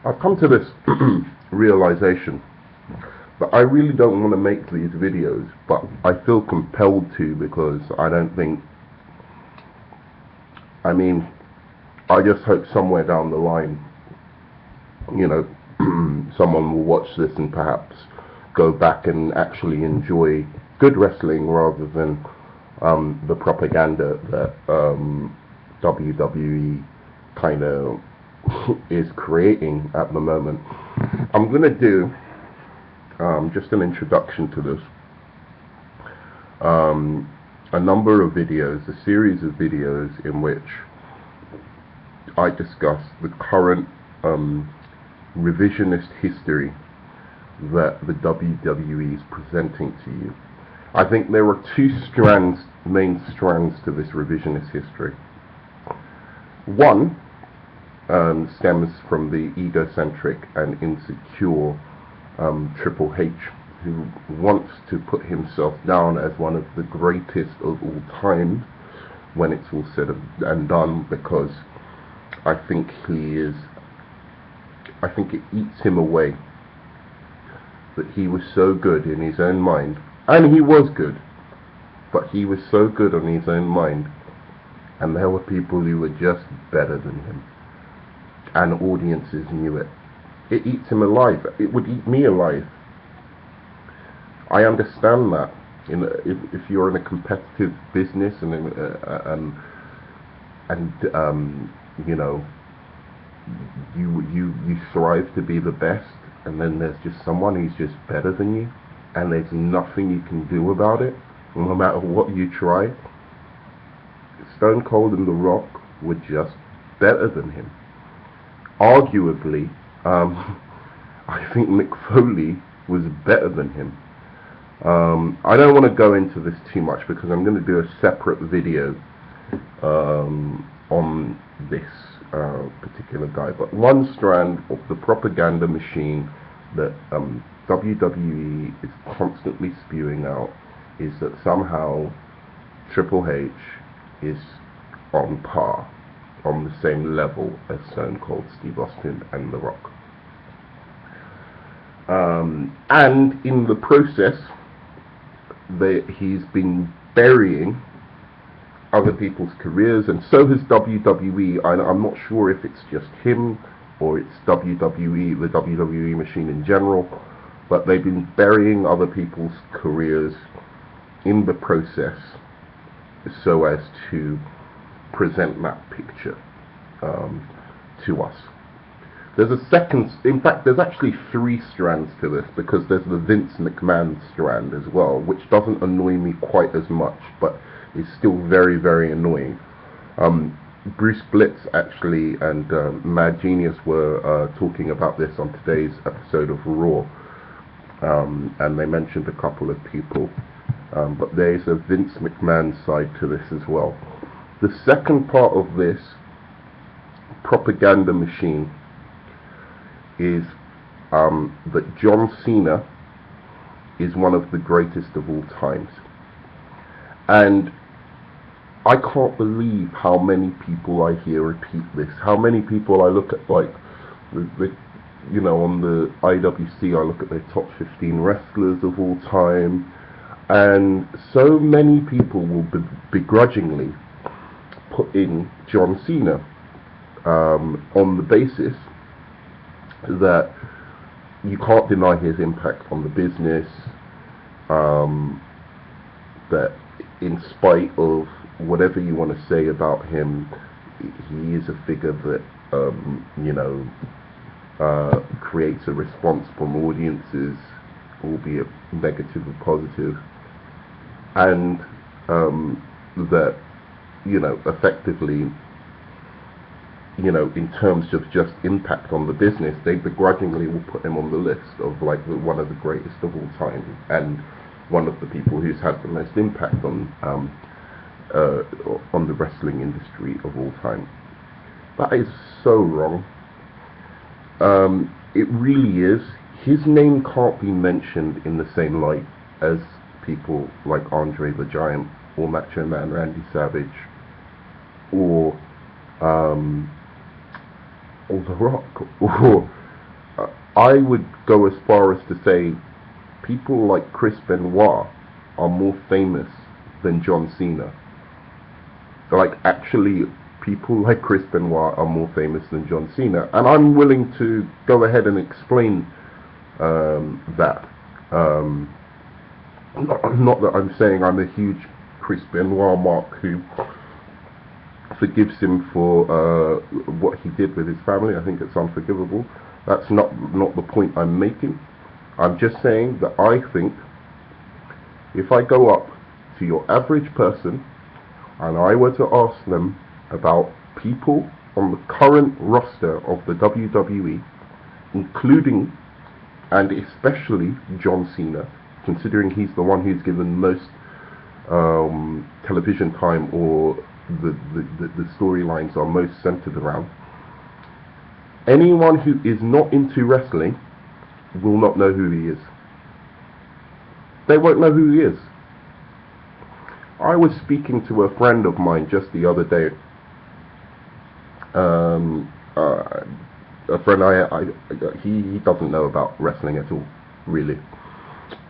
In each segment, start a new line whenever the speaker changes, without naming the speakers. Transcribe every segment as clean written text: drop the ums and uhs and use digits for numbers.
I've come to this realization that I really don't want to make these videos, but I feel compelled to, because I don't think, I mean, I just hope somewhere down the line, you know, someone will watch this and perhaps go back and actually enjoy good wrestling rather than the propaganda that WWE kind of is creating at the moment. I'm going to do just an introduction to this. A number of videos, a series of videos in which I discuss the current revisionist history that the WWE is presenting to you. I think there are two main strands to this revisionist history. One stems from the egocentric and insecure Triple H, who wants to put himself down as one of the greatest of all time when it's all said and done, because I think it eats him away that he was so good in his own mind, and he was good, but he was so good on his own mind, and there were people who were just better than him, and audiences knew it. It eats him alive. It would eat me alive. I understand that. If you're in a competitive business and you know, you strive to be the best, and then there's just someone who's just better than you, and there's nothing you can do about it, no matter what you try. Stone Cold and The Rock were just better than him. Arguably, I think Mick Foley was better than him. I don't want to go into this too much because I'm going to do a separate video on this particular guy. But one strand of the propaganda machine that WWE is constantly spewing out is that somehow Triple H is on par, on the same level as Stone Cold Steve Austin and The Rock. And in the process, he's been burying other people's careers, and so has WWE. I'm not sure if it's just him or it's WWE, the WWE machine in general, but they've been burying other people's careers in the process so as to present that picture to us. There's a second, in fact there's actually three strands to this, because there's the Vince McMahon strand as well, which doesn't annoy me quite as much, but is still very, very annoying. Bruce Blitz actually and Mad Genius were talking about this on today's episode of Raw, and they mentioned a couple of people, but there's a Vince McMahon side to this as well. The second part of this propaganda machine is that John Cena is one of the greatest of all times. And I can't believe how many people I hear repeat this, how many people I look at, like, you know, on the IWC, I look at their top 15 wrestlers of all time, and so many people will begrudgingly put in John Cena on the basis that you can't deny his impact on the business, that in spite of whatever you want to say about him, he is a figure that you know, creates a response from audiences, albeit negative or positive, and that, you know, effectively, you know, in terms of just impact on the business, they begrudgingly will put him on the list of like one of the greatest of all time, and one of the people who's had the most impact on the wrestling industry of all time. That is so wrong. It really is. His name can't be mentioned in the same light as people like Andre the Giant, or Macho Man Randy Savage, or The Rock, or I would go as far as to say people like Chris Benoit are more famous than John Cena. Like, actually, people like Chris Benoit are more famous than John Cena, and I'm willing to go ahead and explain that. Not that I'm saying I'm a huge Chris Benoit mark who forgives him for what he did with his family. I think it's unforgivable. That's not the point I'm making. I'm just saying that I think if I go up to your average person and I were to ask them about people on the current roster of the WWE, including and especially John Cena, considering he's the one who's given most television time, or the storylines are most centered around, anyone who is not into wrestling will not know who he is. They won't know who he is. I was speaking to a friend of mine just the other day. A friend he doesn't know about wrestling at all, really.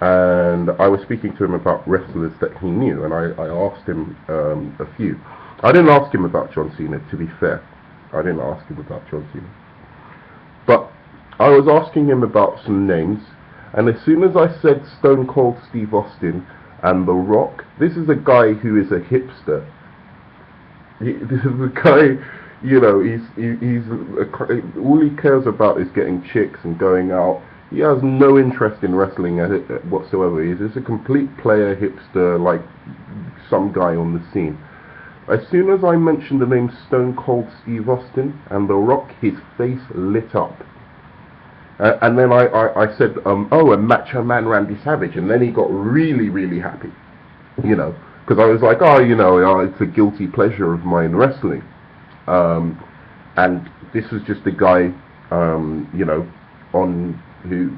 And I was speaking to him about wrestlers that he knew, and I asked him a few. I didn't ask him about John Cena, to be fair. I didn't ask him about John Cena. But I was asking him about some names, and as soon as I said Stone Cold Steve Austin and The Rock, this is a guy who is a hipster. This is a guy, you know, all he cares about is getting chicks and going out. He has no interest in wrestling whatsoever. He's just a complete player, hipster, like some guy on the scene. As soon as I mentioned the name Stone Cold Steve Austin and The Rock, his face lit up. And then I said, oh, and Macho Man Randy Savage, and then he got really, really happy, you know, because I was like, oh, you know, it's a guilty pleasure of mine, wrestling. And this was just a guy, you know, on who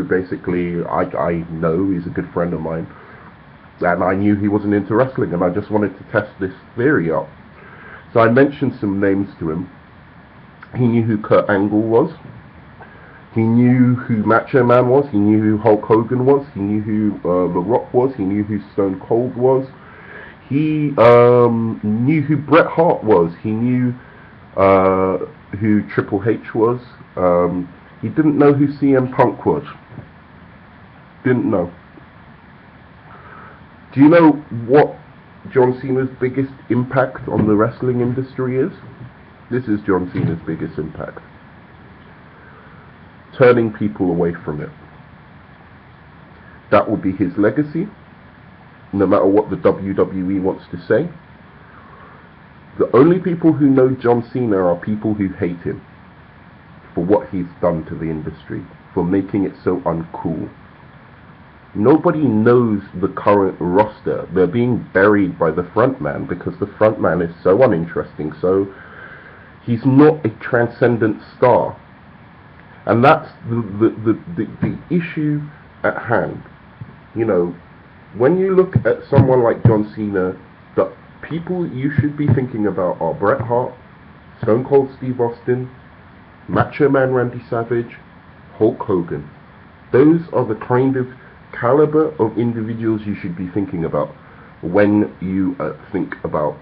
basically I know, he's a good friend of mine, and I knew he wasn't into wrestling, and I just wanted to test this theory out. So I mentioned some names to him. He knew who Kurt Angle was. He knew who Macho Man was. He knew who Hulk Hogan was. He knew who The Rock was. He knew who Stone Cold was. He knew who Bret Hart was. He knew who Triple H was. He didn't know who CM Punk was. Didn't know. Do you know what John Cena's biggest impact on the wrestling industry is? This is John Cena's biggest impact. Turning people away from it. That will be his legacy, no matter what the WWE wants to say. The only people who know John Cena are people who hate him for what he's done to the industry, for making it so uncool. Nobody knows the current roster. They're being buried by the frontman because the frontman is so uninteresting, so he's not a transcendent star. And that's the issue at hand. You know, when you look at someone like John Cena, the people you should be thinking about are Bret Hart, Stone Cold Steve Austin, Macho Man Randy Savage, Hulk Hogan. Those are the kind of caliber of individuals you should be thinking about when you think about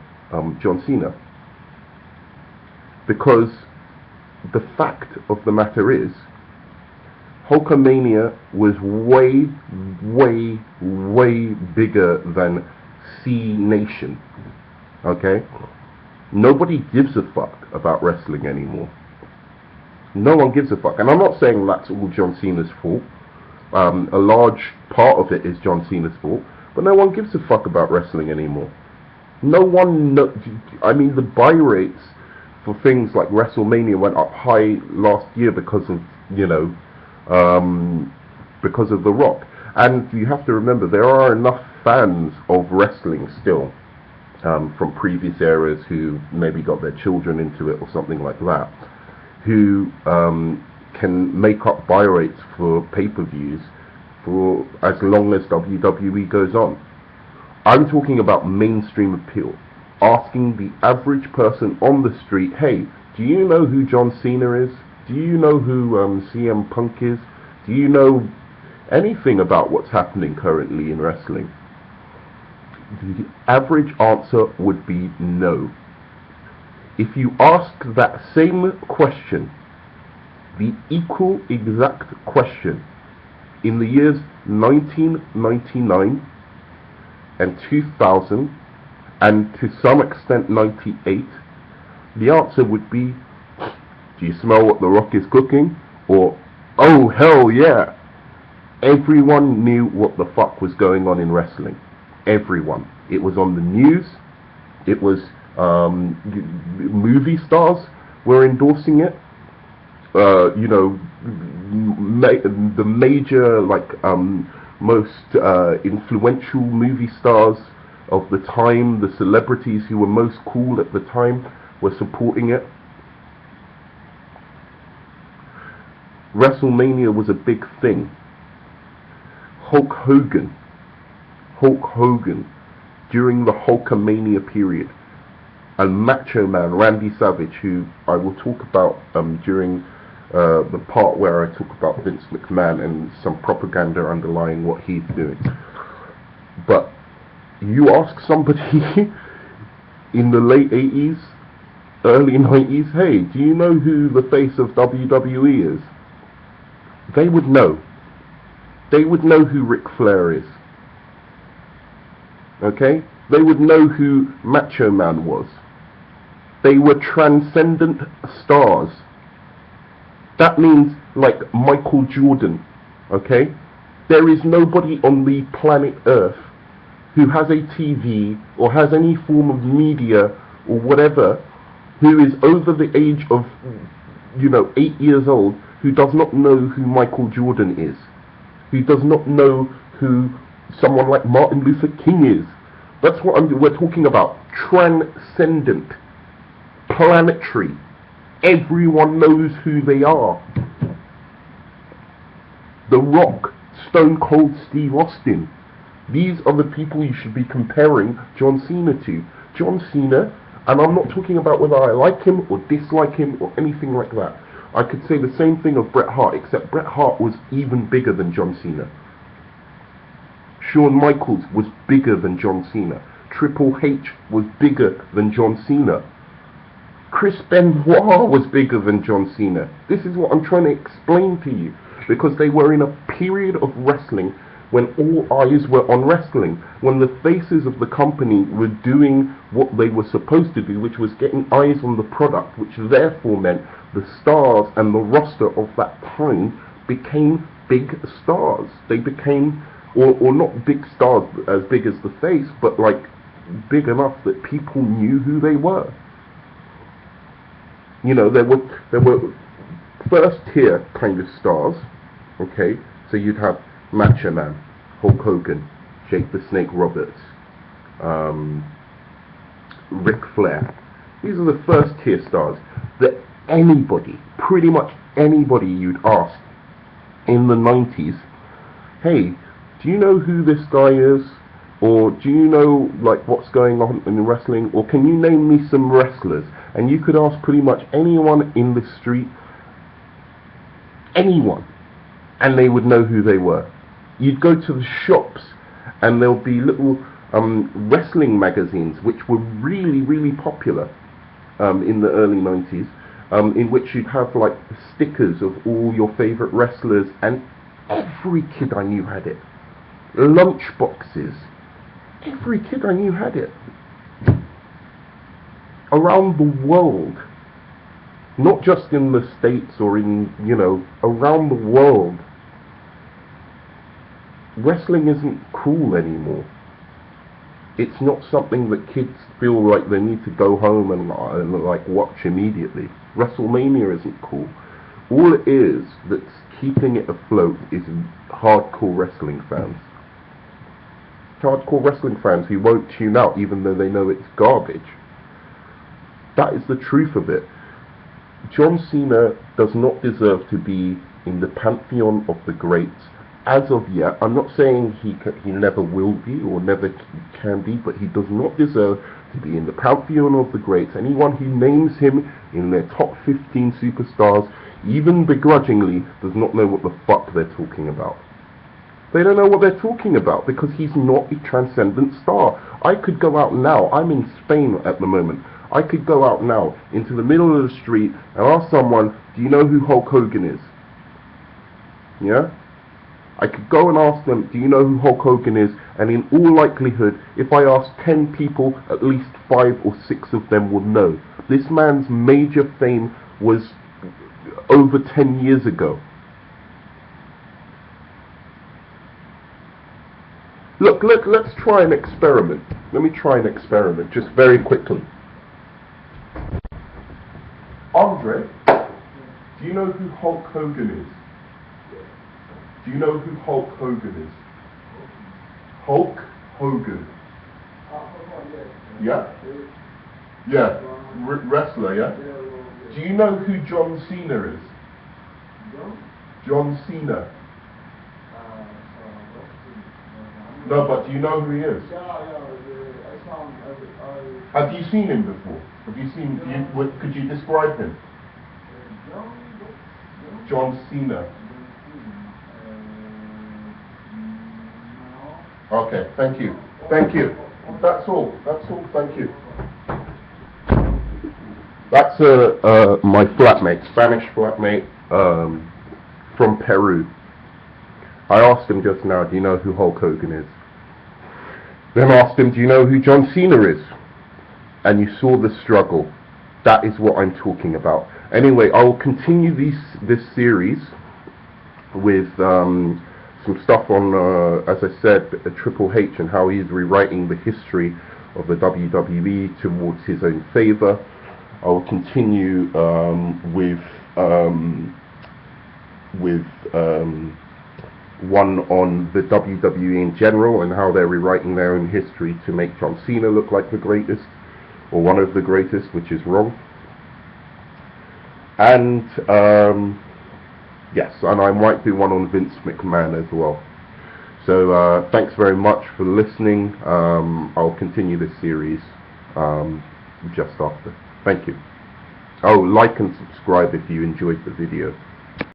John Cena. Because the fact of the matter is, Hulkamania was way, way, way bigger than C Nation. Okay? Nobody gives a fuck about wrestling anymore. No one gives a fuck. And I'm not saying that's all John Cena's fault. A large part of it is John Cena's fault. But no one gives a fuck about wrestling anymore. No one I mean, the buy rates for things like WrestleMania went up high last year because of, you know, because of The Rock. And you have to remember, there are enough fans of wrestling still, from previous eras, who maybe got their children into it or something like that, who can make up buy rates for pay-per-views for as long as WWE goes on. I'm talking about mainstream appeal. Asking the average person on the street, hey, do you know who John Cena is? Do you know who CM Punk is? Do you know anything about what's happening currently in wrestling? The average answer would be no. If you ask that same question, the equal exact question, in the years 1999 and 2000 and to some extent 98, the answer would be, do you smell what The Rock is cooking? Or, oh hell yeah. Everyone knew what the fuck was going on in wrestling. Everyone. It was on the news. It was movie stars were endorsing it. You know, the major, like, most influential movie stars of the time, the celebrities who were most cool at the time, were supporting it. WrestleMania was a big thing. Hulk Hogan, during the Hulkamania period, and Macho Man Randy Savage, who I will talk about during the part where I talk about Vince McMahon and some propaganda underlying what he's doing. But you ask somebody in the late 80s, early 90s, hey, do you know who the face of WWE is? They would know. They would know who Ric Flair is. Okay? They would know who Macho Man was. They were transcendent stars. That means like Michael Jordan. Okay? There is nobody on the planet Earth who has a TV or has any form of media or whatever who is over the age of, 8 years old, who does not know who Michael Jordan is, who does not know who someone like Martin Luther King is. That's what we're talking about. Transcendent. Planetary. Everyone knows who they are. The Rock, Stone Cold Steve Austin. These are the people you should be comparing John Cena to. John Cena, and I'm not talking about whether I like him or dislike him or anything like that. I could say the same thing of Bret Hart, except Bret Hart was even bigger than John Cena. Shawn Michaels was bigger than John Cena. Triple H was bigger than John Cena. Chris Benoit was bigger than John Cena. This is what I'm trying to explain to you. Because they were in a period of wrestling when all eyes were on wrestling. When the faces of the company were doing what they were supposed to do, which was getting eyes on the product, which therefore meant the stars and the roster of that time became big stars. They became, or not big stars as big as the face, but like big enough that people knew who they were. There were first tier kind of stars. Okay, so you'd have Macho Man, Hulk Hogan, Jake the Snake Roberts, Ric Flair. These are the first tier stars that anybody, pretty much anybody you'd ask in the 90s, hey, do you know who this guy is? Or do you know like what's going on in wrestling? Or can you name me some wrestlers? And you could ask pretty much anyone in the street, anyone, and they would know who they were. You'd go to the shops and there'll be little wrestling magazines which were really, really popular in the early 90s, in which you'd have like stickers of all your favorite wrestlers, and every kid I knew had it. Lunch boxes. Every kid I knew had it. Around the world. Not just in the States or in, around the world. Wrestling isn't cool anymore. It's not something that kids feel like they need to go home and like watch immediately. WrestleMania isn't cool. All it is that's keeping it afloat is hardcore wrestling fans. Hardcore wrestling fans who won't tune out even though they know it's garbage. That is the truth of it. John Cena does not deserve to be in the pantheon of the greats as of yet. I'm not saying he never will be or never can be, but he does not deserve to be in the pantheon of the greats. Anyone who names him in their top 15 superstars, even begrudgingly, does not know what the fuck they're talking about. They don't know what they're talking about because he's not a transcendent star. I could go out now, I'm in Spain at the moment, I could go out now into the middle of the street and ask someone, do you know who Hulk Hogan is? Yeah? I could go and ask them, do you know who Hulk Hogan is? And in all likelihood, if I ask 10 people, at least 5 or 6 of them will know. This man's major fame was over 10 years ago. Look, let's try an experiment. Let me try an experiment, just very quickly. Andre, do you know who Hulk Hogan is? Do you know who Hulk Hogan is? Hulk Hogan. Yeah? Yeah. Wrestler, yeah? Do you know who John Cena is? John Cena. No, but do you know who he is? Have you seen him before? Have you seen? Could you describe him? John Cena. Okay, thank you. Thank you. That's all. That's all. Thank you. That's my flatmate, Spanish flatmate from Peru. I asked him just now, do you know who Hulk Hogan is? Then asked him, do you know who John Cena is? And you saw the struggle. That is what I'm talking about. Anyway, I will continue this series with some stuff on, as I said, Triple H and how he's rewriting the history of the WWE towards his own favor. I will continue with one on the WWE in general and how they're rewriting their own history to make John Cena look like the greatest, or one of the greatest, which is wrong. And yes, and I might do one on Vince McMahon as well. So thanks very much for listening. I'll continue this series just after. Thank you. Oh, like and subscribe if you enjoyed the video.